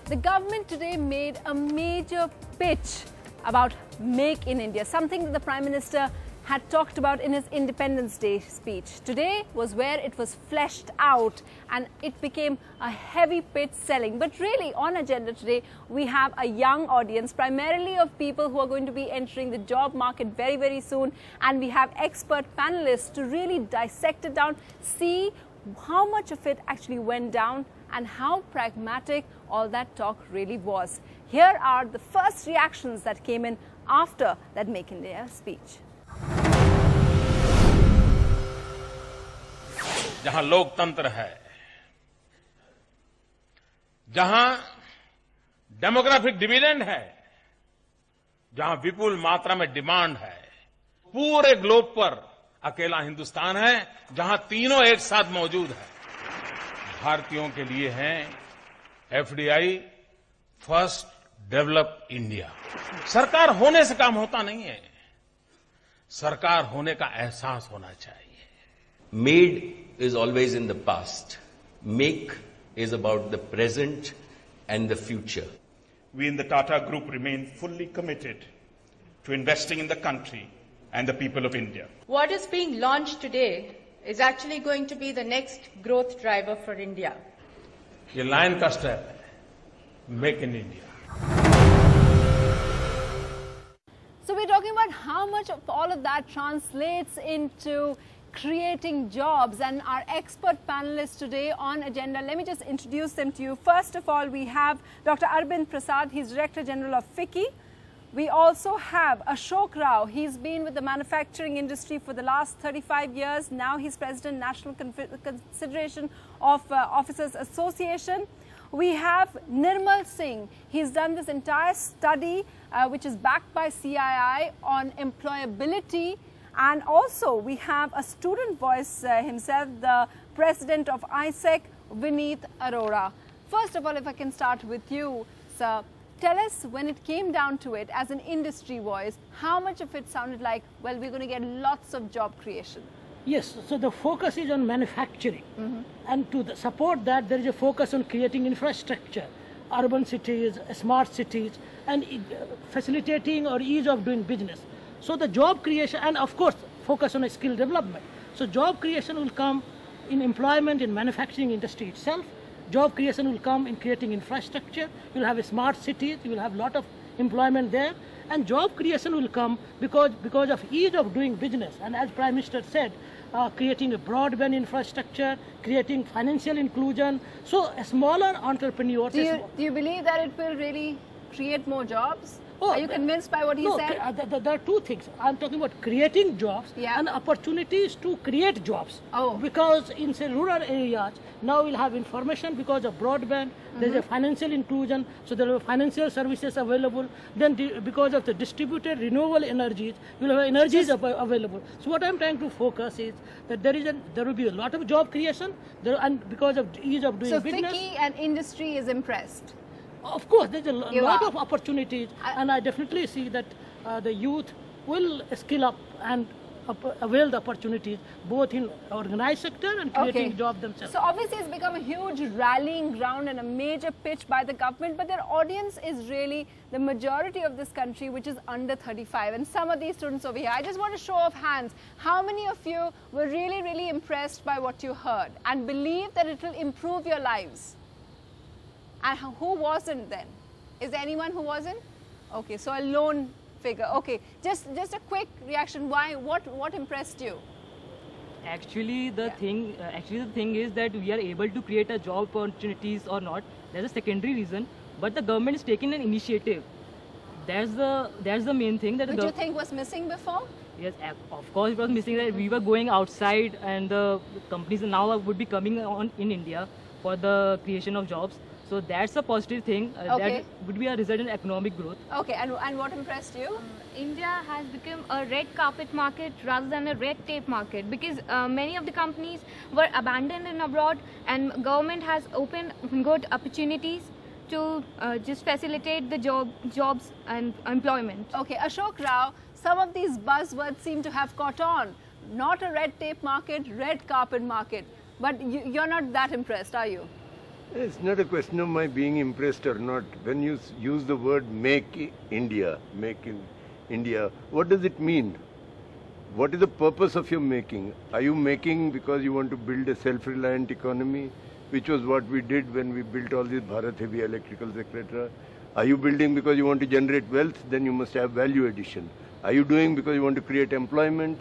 The government today made a major pitch about Make in India, something that the Prime Minister had talked about in his Independence Day speech. Today was where it was fleshed out and it became a heavy pitch selling. But really on agenda today, we have a young audience, primarily of people who are going to be entering the job market very, very soon. And we have expert panelists to really dissect it down, see how much of it actually went down and how pragmatic all that talk really was. Here are the first reactions that came in after that Make in India speech. जहां लोकतंत्र है, जहां demographic dividend है, जहां विपुल मात्रा में demand है, पूरे ग्लोब पर अकेला हिंदुस्तान है जहां तीनों एक साथ मौजूद है। भारतीयों के लिए है एफडीआई, फर्स्ट डेवलप इंडिया। सरकार होने से काम होता नहीं है, सरकार होने का एहसास होना चाहिए। Made is always in the past. Make is about the present and the future. We in the Tata Group remain fully committed to investing in the country and the people of India. What is being launched today is actually going to be the next growth driver for India. ये line का step है, make in India. So we're talking about how much of all of that translates into creating jobs, and our expert panelists today on agenda, let me just introduce them to you. First of all, we have Dr. Arvind Prasad, he's Director General of FICCI. We also have Ashok Rao, he's been with the manufacturing industry for the last 35 years. Now he's President National Consideration of Officers Association. We have Nirmal Singh, he's done this entire study which is backed by CII on employability. And also we have a student voice himself, the president of ISEC, Vineet Arora. First of all, if I can start with you, sir, tell us, when it came down to it as an industry voice, how much of it sounded like, well, we're going to get lots of job creation? Yes, so the focus is on manufacturing. And to support that, there is a focus on creating infrastructure, urban cities, smart cities, and facilitating or ease of doing business. So the job creation, and of course, focus on a skill development. So job creation will come in employment in manufacturing industry itself. Job creation will come in creating infrastructure. You'll have a smart cities, you will have a lot of employment there. And job creation will come because of ease of doing business. And as Prime Minister said, creating a broadband infrastructure, creating financial inclusion. So a smaller entrepreneurs. Do you believe that it will really create more jobs? Oh, are you convinced by what he said? There are two things. I'm talking about creating jobs and opportunities to create jobs. Because in say rural areas, now we'll have information because of broadband, there's a financial inclusion, so there are financial services available. Then because of the distributed renewable energies, we'll have energies available. So what I'm trying to focus is that there will be a lot of job creation, and because of ease of doing business. So FICCI and industry is impressed? Of course, there's a lot of opportunities, and I definitely see that the youth will skill up and avail the opportunities both in organized sector and creating jobs themselves. So obviously it's become a huge rallying ground and a major pitch by the government, but their audience is really the majority of this country, which is under 35. And some of these students over here, I just want to show of hands, how many of you were really, really impressed by what you heard and believe that it will improve your lives? And who wasn't then? Is there anyone who wasn't? Okay, so a lone figure. Okay, just a quick reaction. Why? What impressed you? Actually, the thing is that we are able to create a job opportunities or not. That's a secondary reason. But the government is taking an initiative. That's the main thing. Which you think was missing before? Yes, of course it was missing. That we were going outside, and the companies now would be coming on in India for the creation of jobs. So that's a positive thing. That would be a result in economic growth. Okay, and what impressed you? India has become a red carpet market rather than a red tape market, because many of the companies were abandoned in abroad, and government has opened good opportunities to just facilitate the jobs and employment. Okay, Ashok Rao, some of these buzzwords seem to have caught on. Not a red tape market, red carpet market. But you're not that impressed, are you? It's not a question of my being impressed or not. When you use the word make India, make in India, what does it mean? What is the purpose of your making? Are you making because you want to build a self-reliant economy, which was what we did when we built all these Bharat Heavy Electricals, etc.? Are you building because you want to generate wealth? Then you must have value addition. Are you doing because you want to create employment?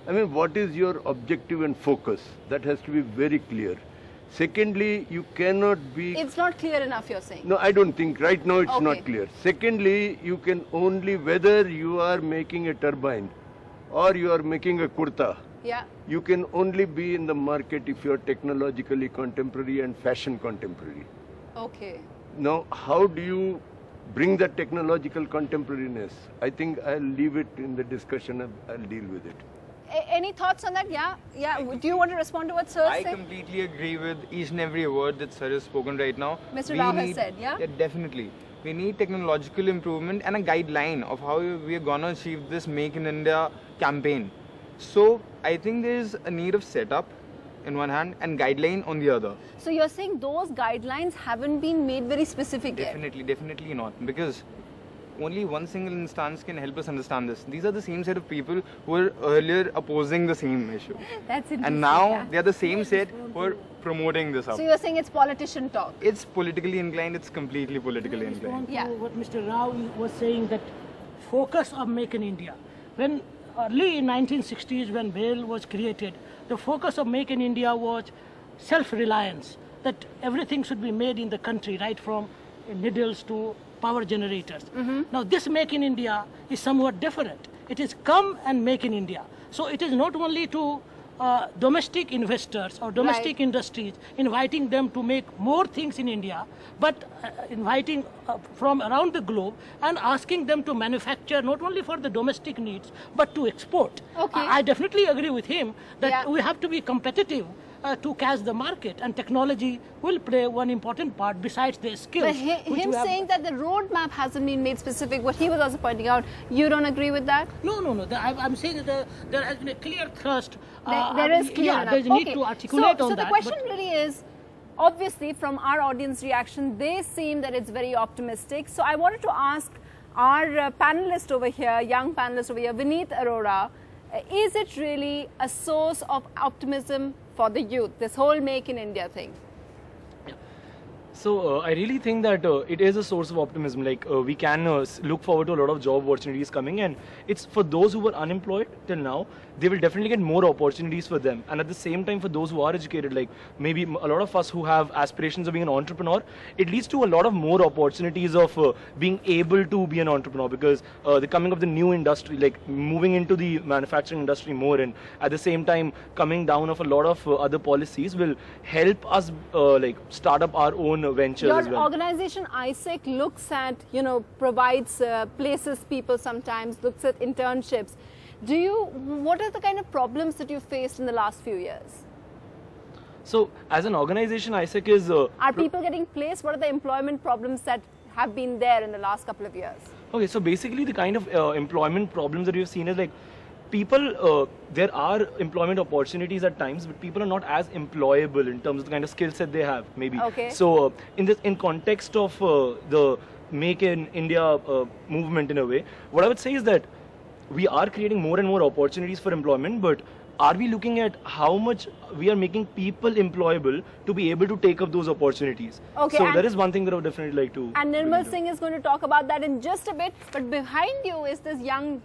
I mean, what is your objective and focus? That has to be very clear. Secondly, you cannot be... It's not clear enough, you're saying. No, I don't think. Right now it's not clear. Secondly, you can only, whether you are making a turbine or you are making a kurta, you can only be in the market if you are technologically contemporary and fashion contemporary. Okay. Now, how do you bring that technological contemporariness? I think I'll leave it in the discussion. I'll deal with it. Any thoughts on that? Yeah. Do you want to respond to what Sir I said? completely agree with each and every word that Sir has spoken right now. Mr. Rao has said, yeah? Definitely. We need technological improvement and a guideline of how we are going to achieve this Make in India campaign. So, I think there is a need of setup in one hand and guideline on the other. So, you're saying those guidelines haven't been made very specific yet? Definitely not. Because only one single instance can help us understand this. These are the same set of people who were earlier opposing the same issue. That's interesting. And now they are the same set who are promoting this up. So you're saying it's politician talk? It's politically inclined, it's completely politically inclined. What Mr. Rao was saying, that focus of Make in India. When early in 1960s, when BHEL was created, the focus of Make in India was self-reliance, that everything should be made in the country, right from needles to power generators. Now this Make in India is somewhat different. It is come and make in India. So it is not only to domestic investors or domestic industries, inviting them to make more things in India, but inviting from around the globe and asking them to manufacture not only for the domestic needs, but to export. I definitely agree with him that we have to be competitive to catch the market, and technology will play one important part besides the skills. But him saying that the roadmap hasn't been made specific, what he was also pointing out, you don't agree with that? No. I'm saying that there has been a clear thrust. There is clear enough. There's a need to articulate on that. So the question really is, obviously from our audience reaction, they seem that it's very optimistic. So I wanted to ask our panelist over here, young panelist over here, Vineet Arora, is it really a source of optimism for the youth, this whole Make in India thing? So I really think that it is a source of optimism. Like we can look forward to a lot of job opportunities coming, and it's for those who were unemployed till now, they will definitely get more opportunities for them. And at the same time, for those who are educated, like maybe a lot of us who have aspirations of being an entrepreneur, it leads to a lot of more opportunities of being able to be an entrepreneur, because the coming of the new industry, like moving into the manufacturing industry more, and at the same time coming down of a lot of other policies will help us like start up our own ventures as well. Your organization ISEC looks at, provides places people sometimes, looks at internships. What are the kind of problems that you faced in the last few years? So as an organization, ISEC is... are people getting placed? What are the employment problems that have been there in the last couple of years? Okay, so basically the kind of employment problems that we've seen is like people, there are employment opportunities at times, but people are not as employable in terms of the kind of skill set they have, maybe. Okay. So in context of the Make in India movement in a way, what I would say is that we are creating more and more opportunities for employment, but are we looking at how much we are making people employable to be able to take up those opportunities? Okay, so that is one thing that I would definitely like to... And Nirmal Singh is going to talk about that in just a bit, but behind you is this young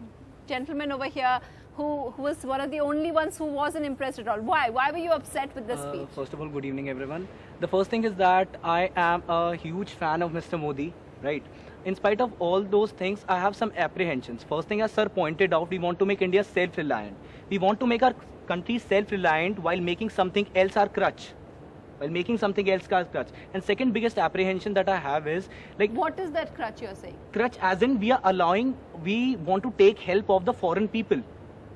gentleman over here who was one of the only ones who wasn't impressed at all. Why? Why were you upset with this speech? First of all, good evening everyone. The first thing is that I am a huge fan of Mr. Modi, right? In spite of all those things, I have some apprehensions. First thing, as Sir pointed out, we want to make India self-reliant. We want to make our country self-reliant while making something else our crutch. And second biggest apprehension that I have is like... What is that crutch you're saying? Crutch as in we want to take help of the foreign people.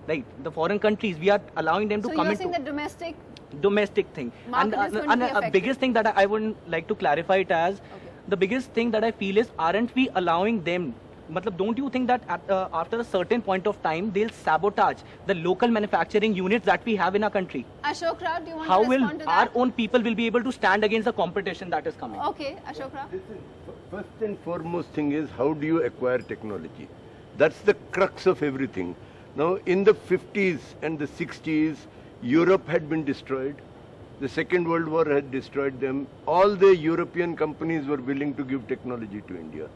Right, the foreign countries, we are allowing them to come into... So you're saying the domestic thing. And the biggest thing that I would like to clarify it as, the biggest thing that I feel is, aren't we allowing them don't you think that after a certain point of time, they'll sabotage the local manufacturing units that we have in our country? Ashok Rao, do you want How to will respond to our that? own people will be able to stand against the competition that is coming? Okay, Ashok Rao. First and foremost thing is, how do you acquire technology? That's the crux of everything. Now, in the 50s and the 60s, Europe had been destroyed. The Second World War had destroyed them. All the European companies were willing to give technology to India.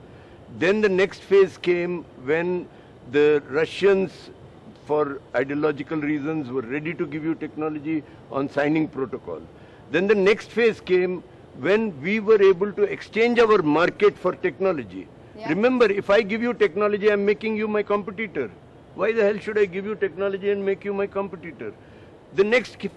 Then the next phase came when the Russians, for ideological reasons, were ready to give you technology on signing protocol. Then the next phase came when we were able to exchange our market for technology. Yeah. Remember, if I give you technology, I'm making you my competitor. Why the hell should I give you technology and make you my competitor?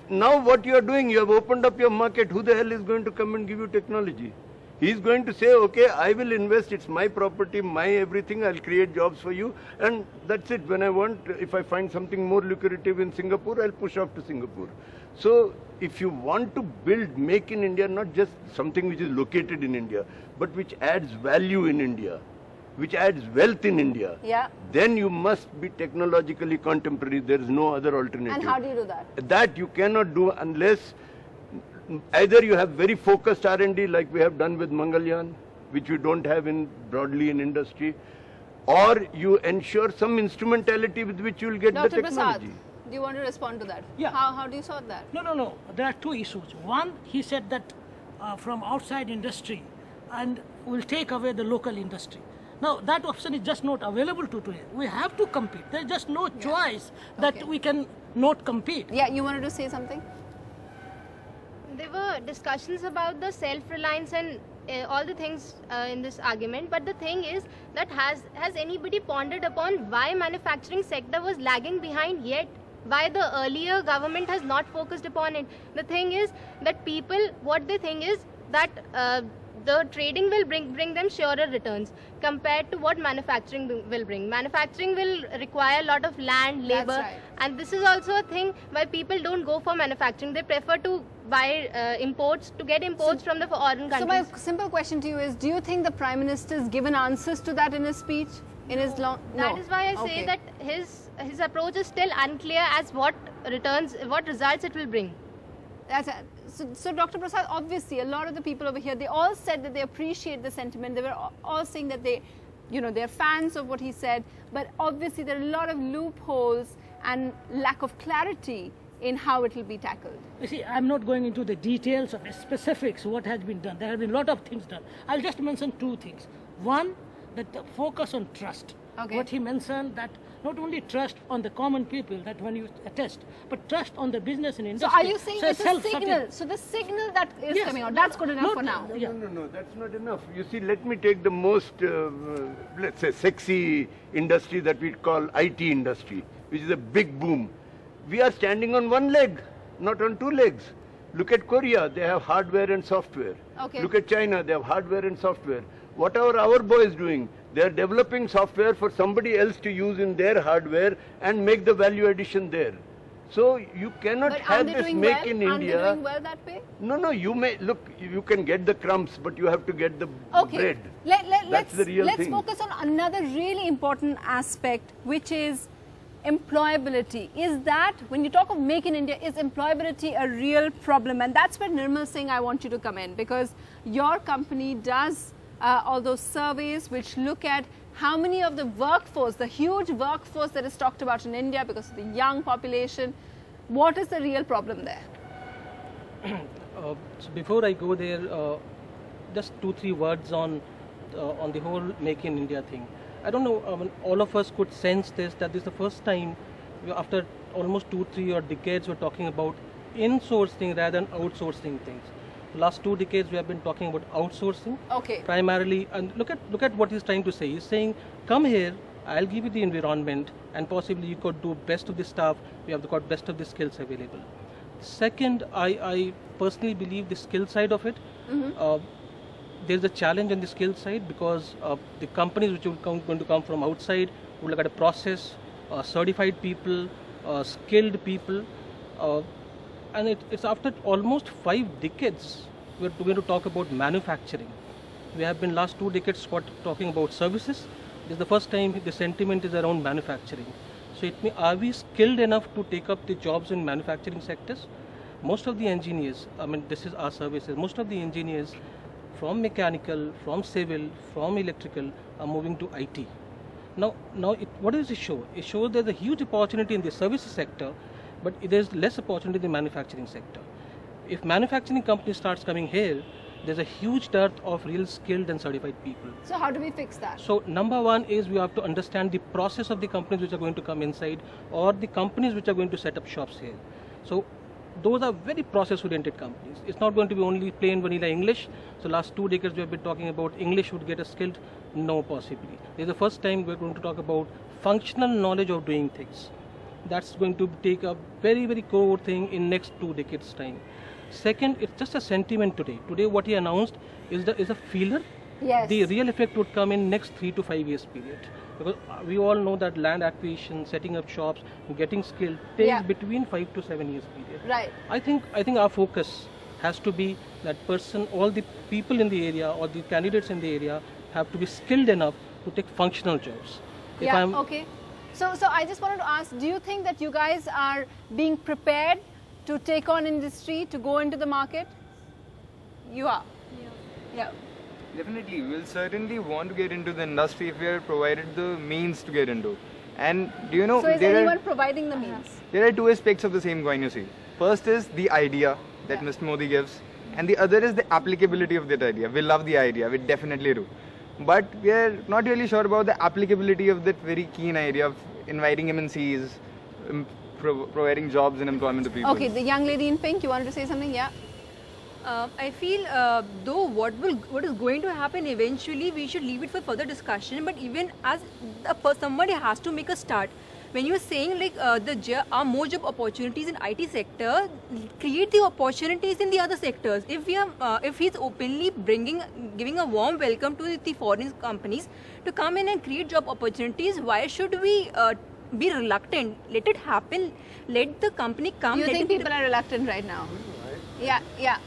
Now what you are doing, you have opened up your market. Who the hell is going to come and give you technology? He's going to say, okay, I will invest, it's my property, my everything, I'll create jobs for you, and that's it. When I want, if I find something more lucrative in Singapore, I'll push off to Singapore. So if you want to build, make in India, not just something which is located in India, but which adds value in India, which adds wealth in India, then you must be technologically contemporary. There is no other alternative. And how do you do that? That you cannot do unless either you have very focused R&D like we have done with Mangalyaan, which we don't have broadly in industry, or you ensure some instrumentality with which you will get the technology. Dr. Prasad, do you want to respond to that? Yeah. How do you sort that? No. There are two issues. One, he said that from outside industry and will take away the local industry. Now, that option is just not available today. We have to compete. There is just no choice that we can not compete. Yeah, you wanted to say something? There were discussions about the self-reliance and all the things in this argument, but the thing is that has anybody pondered upon why manufacturing sector was lagging behind yet? Why the earlier government has not focused upon it? The thing is that people, what they think is that the trading will bring them surer returns compared to what manufacturing will bring. Manufacturing will require a lot of land, labor, and this is also a thing why people don't go for manufacturing. They prefer to buy imports, to get imports from the foreign countries. So my simple question to you is, do you think the Prime Minister has given answers to that in his speech? In his long... That is why I say that his approach is still unclear as what results it will bring. So Dr. Prasad, obviously a lot of the people over here, they all said that they appreciate the sentiment. They were all saying that they're fans of what he said, but obviously there are a lot of loopholes and lack of clarity in how it will be tackled. You see, I'm not going into the details of the specifics, what has been done. There have been a lot of things done. I'll just mention two things. One, that the focus on trust. What he mentioned, that not only trust on the common people, that when you attest, but trust on the business and industry. So are you saying it's a signal? So the signal that is coming out, that's good enough for now? No, that's not enough. You see, let me take the most, let's say, sexy industry that we call IT industry, which is a big boom. We are standing on one leg, not on two legs. Look at Korea, they have hardware and software. Look at China, they have hardware and software. What are our boys doing? They are developing software for somebody else to use in their hardware and make the value addition there. So you cannot have this make in India. Are they doing well that way? No, you may, look, you can get the crumbs, but you have to get the bread. That's the real thing. Let's focus on another really important aspect, which is employability. Is that, when you talk of Make in India, is employability a real problem? And that's where Nirmal Singh, I want you to come in, because your company does all those surveys which look at how many of the workforce, the huge workforce that is talked about in India because of the young population, what is the real problem there? So before I go there, just 2-3 words on the whole Make in India thing. I don't know, all of us could sense this, that this is the first time after almost 2-3 or decades we're talking about insourcing rather than outsourcing things. The last 2 decades we have been talking about outsourcing primarily, and look at what he's trying to say. He's saying, come here, I'll give you the environment, and possibly you could do best of the stuff, we have got best of the skills available. Second, I personally believe the skill side of it, there's a challenge on the skill side, because the companies which are going to come from outside will look at a process, certified people, skilled people, and it's after almost 5 decades we're going to talk about manufacturing. We have been last 2 decades talking about services. This is the first time the sentiment is around manufacturing. So it means, are we skilled enough to take up the jobs in manufacturing sectors? Most of the engineers, I mean, this is our services, most of the engineers from mechanical, from civil, from electrical are moving to IT. Now what does it show? It shows there's a huge opportunity in the services sector, but there's less opportunity in the manufacturing sector. If manufacturing company starts coming here, there's a huge dearth of real skilled and certified people. So how do we fix that? So number one is we have to understand the process of the companies which are going to come inside, or the companies which are going to set up shops here. So those are very process-oriented companies. It's not going to be only plain vanilla English. So last 2 decades we have been talking about English would get us skilled. No, possibly. This is the first time we're going to talk about functional knowledge of doing things. That's going to take a very, very core thing in next 2 decades time. Second, it's just a sentiment today. Today what he announced is a feeler. Yes. The real effect would come in next 3 to 5 years period. Because we all know that land acquisition, setting up shops, getting skilled takes between 5 to 7 years period. Right. I think our focus has to be that person, all the people in the area or the candidates in the area have to be skilled enough to take functional jobs. Okay. So I just wanted to ask, do you think that you guys are being prepared to take on industry, to go into the market? You are? Yeah. Definitely, we'll certainly want to get into the industry if we are provided the means to get into. And do you know, so is anyone providing the means? There are two aspects of the same coin, you see. First is the idea that Mr. Modi gives, and the other is the applicability of that idea. We love the idea, we definitely do. But we are not really sure about the applicability of that very keen idea of inviting MNCs, providing jobs and employment to people. Okay, the young lady in pink, you wanted to say something? Yeah. I feel though what is going to happen eventually, we should leave it for further discussion. But even as somebody has to make a start. When you are saying like there are more job opportunities in IT sector, create the opportunities in the other sectors. If he's openly giving a warm welcome to the foreign companies to come in and create job opportunities, why should we be reluctant? Let it happen. Let the company come. You think people are reluctant right now? Yeah.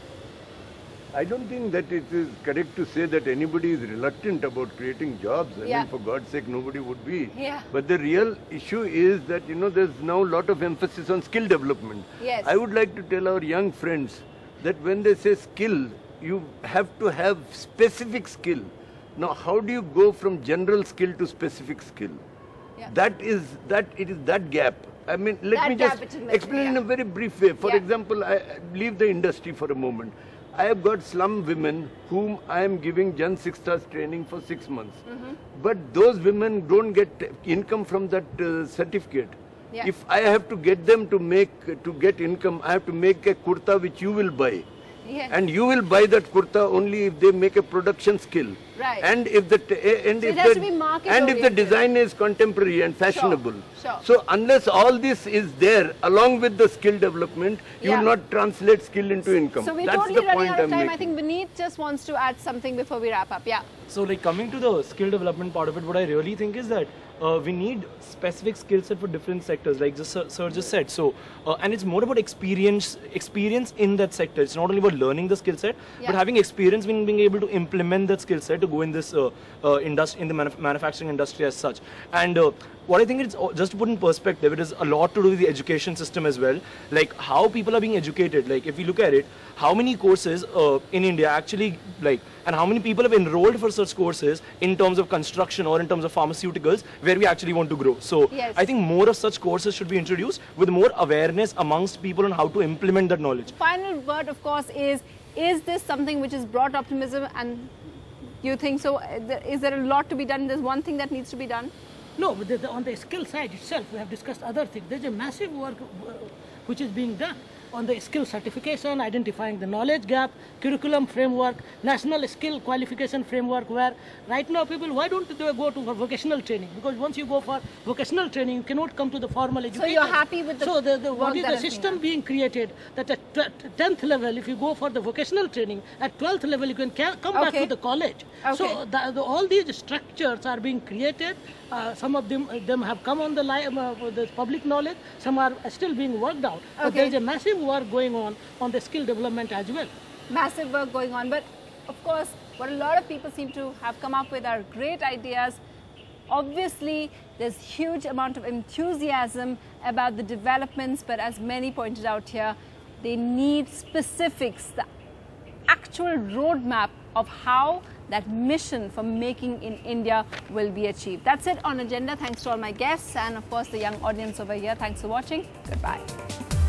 I don't think that it is correct to say that anybody is reluctant about creating jobs. I mean, for God's sake, nobody would be. Yeah. But the real issue is that, there's now a lot of emphasis on skill development. Yes. I would like to tell our young friends that when they say skill, you have to have specific skill. Now, how do you go from general skill to specific skill? Yeah. It is that gap. I mean, let me just explain in a very brief way. For example, I leave the industry for a moment. I have got slum women whom I am giving Jan 6 stars training for 6 months. But those women don't get income from that certificate. Yeah. If I have to get them to get income, I have to make a kurta which you will buy. Yes. And you will buy that kurta only if they make a production skill. Right. And if the design is contemporary and fashionable. Sure. So unless all this is there along with the skill development, you will not translate skill into income. So we're That's totally the running point out of I'm time. making. I think Vineet just wants to add something before we wrap up. Yeah. So like coming to the skill development part of it, what I really think is that we need specific skill set for different sectors, like Sir just said. So, and it's more about experience in that sector. It's not only about learning the skill set, but having experience in being able to implement that skill set to go in this industry, in the manufacturing industry as such. And what I think is, just to put in perspective, it is a lot to do with the education system as well. Like how people are being educated. Like if you look at it, how many courses in India actually and how many people have enrolled for such courses in terms of construction or in terms of pharmaceuticals where we actually want to grow. So I think more of such courses should be introduced with more awareness amongst people on how to implement that knowledge. Final word, of course, is this something which has brought optimism, and you think so? Is there a lot to be done? There's one thing that needs to be done? No, on the skill side itself, we have discussed other things. There's a massive work which is being done on the skill certification, identifying the knowledge gap, curriculum framework, national skill qualification framework, where right now people, why don't they go to vocational training? Because once you go for vocational training, you cannot come to the formal education. So you're happy with the what is the system being created that at 10th level, if you go for the vocational training, at 12th level you can come back to the college. Okay. So all these structures are being created. Some of them have come on the public knowledge, some are still being worked out. But there is a massive work going on the skill development as well. Massive work going on, but of course what a lot of people seem to have come up with are great ideas. Obviously, there's huge amount of enthusiasm about the developments, but as many pointed out here, they need specifics, the actual roadmap of how that mission for making in India will be achieved. That's it on Agenda. Thanks to all my guests and of course the young audience over here. Thanks for watching. Goodbye.